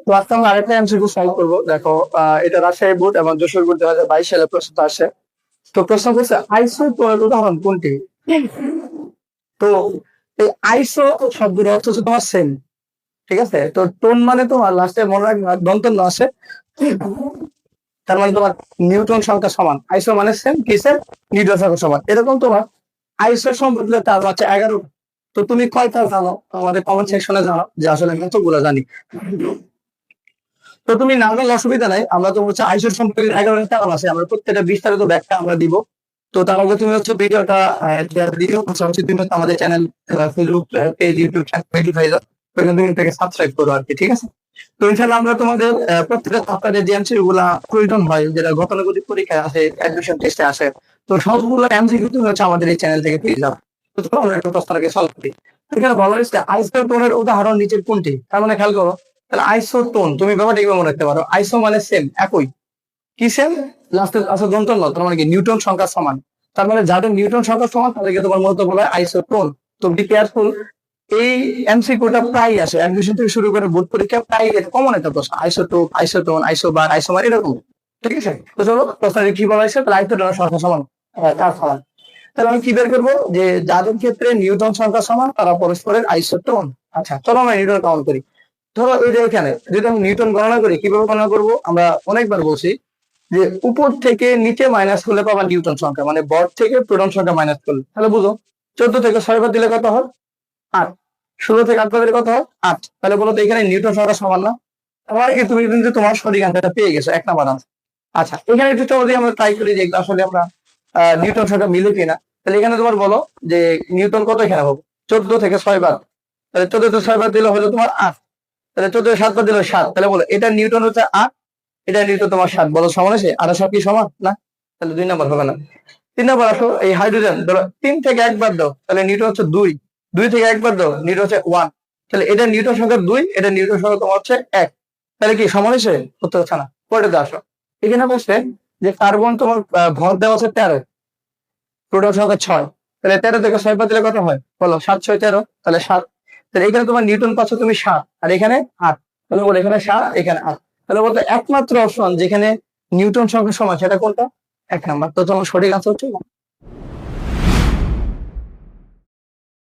তো আজকে আমরা আরেকটা এমসিকিউ সলভ করবো। দেখো, এটা রাজশাহী বোর্ড এবং যশোর বোর্ড 2022 সালে প্রশ্ন আসে। তো প্রশ্ন করছে আইসো এর উদাহরণ কোনটি? তো এই আইসো শব্দের অর্থ হচ্ছে তোমার সেম। ঠিক আছে, তো টোন মানে তোমার লাস্টে মনে রাখবে দন্তন্য আসে, তার মানে তোমার নিউটন সংখ্যা সমান। আইসো মানে সেম, কি সেম? নিউটন সংখ্যা সমান। এরকম তোমার আইসো সম্পর্কে তার হচ্ছে 11। তো তুমি কয়টা জানো আমাদের কমেন্ট সেকশনে জানাও যে আসলে আমি কতগুলো জানি। তো তুমি না জানলে অসুবিধা নাই, আমরা তো হচ্ছে আইসোর সম্পর্কে 11টা কারণ আছে, আমরা প্রত্যেকটা বিস্তারিত ব্যাখ্যা আমরা দিব। তো তার আগে তুমি হচ্ছে ভিডিওটা ভিডিও হচ্ছে তুমি হচ্ছে আমাদের channel, Facebook page, YouTube channel ভেরিফাইজার, ওইখানে তুমি থেকে সাবস্ক্রাইব করো আর কি। ঠিক আছে, তো ইনশাআল্লাহ আমরা তোমাদের প্রত্যেকটা সপ্তাহে যে এমসিকিউ গুলা প্রয়োজন হয়, যেটা গতানুগতিক পরীক্ষায় আসে, অ্যাডমিশন টেস্টে আসে, তো সবগুলো এমসিকিউ তুমি হচ্ছে আমাদের এই চ্যানেল থেকে পেয়ে যাবে। তো চলো আমরা একটা প্রশ্নটাকে সলভ করি। এখানে বলা হয়েছে আইসোটোনের উদাহরণ নিচের কোনটি? তার মানে খেয়াল করো, তাহলে আইসোটোন তুমি ব্যাপারটা এইভাবে মনে রাখতে পারো। আইসো মানে সেম, একই। কি সেম? লাস্টে আছে দন্তন্য, তার মানে কি নিউটন সংখ্যা সমান। তার মানে যাদের নিউটন সংখ্যা সমান তাদেরকে তোমার মূলত বলা হয় আইসোটোন। তো বি কেয়ারফুল, এই এমসিকিউটা প্রায় আসে অ্যাডমিশন থেকে শুরু করে বোর্ড পরীক্ষা প্রায় কমন একটা প্রশ্ন। আইসোটোপ, আইসোটোন, আইসোবার, আইসোমার, এরকম। ঠিক আছে, তো চলো প্রশ্নটা কি বলা হয়েছে, তাহলে আইসোটোনের সংখ্যা সমান, তার সমান। তাহলে আমি কি বের করবো যে যাদের ক্ষেত্রে নিউটন সংখ্যা সমান তারা পরস্পরের আইসোটোন। আচ্ছা চলো আমরা নিউটন কাউন্ট করি। ধরো এই যে এখানে যদি আমি নিউটন গণনা করি, কিভাবে গণনা করবো? আমরা অনেকবার বলছি যে উপর থেকে নিচে মাইনাস করলে পাবা নিউটন সংখ্যা, মানে বর থেকে প্রোটন সংখ্যা মাইনাস করলে। তাহলে বুঝো, 14 থেকে 6 বার দিলে কত হয়? 8। 16 থেকে 8 বার দিলে কত হয়? 8। তাহলে বলো তো এখানে নিউটন সংখ্যা সমান না? তাহলে কি তুমি কিন্তু তোমার সঠিক আনসারটা পেয়ে গেছো, 1 নাম্বার আনসার। আচ্ছা এখানে একটু যদি আমরা ট্রাই করি যে আসলে আমরা নিউটন সংখ্যা মিলে কিনা, তাহলে এখানে তোমার বলো যে নিউটন কত এখানে হবে? 14 থেকে 6 বার। তাহলে 14 থেকে 6 বার দিলে হলো তোমার 8। তাহলে 14 থেকে 7 বার দিলে 7। তাহলে বলো এটা নিউটন হচ্ছে 8, এটা নিউটন তোমার 7, বলো সমান আছে? আর সব কি সমান না? তাহলে 2 নাম্বার হবে না। 3 নাম্বার আসো, এই হাইড্রোজেন ধরো 3 থেকে 1 বার দাও, তাহলে নিউটন হচ্ছে 2। 2 থেকে 1 বার দাও, নিউটন হচ্ছে 1। তাহলে এটা নিউটন সংখ্যা 2, এটা নিউটন সংখ্যা তোমার হচ্ছে 1। তাহলে কি সমান হয়েছে? উত্তর হচ্ছে না। পরেরটা আসো, এখানে বলছে যে কার্বন তোমার ভর দেওয়া আছে 13, প্রোটন সংখ্যা 6। তাহলে 13 থেকে 6 বাদ দিলে কত হয় বলো? 7 6 13, তাহলে 7। তাহলে এখানে তোমার নিউটন পাচ্ছ তুমি 7, আর এখানে 8। তাহলে বলো এখানে 7 এখানে 8। তাহলে বলতো একমাত্র অপশন যেখানে নিউটন সংখ্যা সমান সেটা কোনটা? 1 নাম্বার। তো তোমার সঠিক আনসার হচ্ছে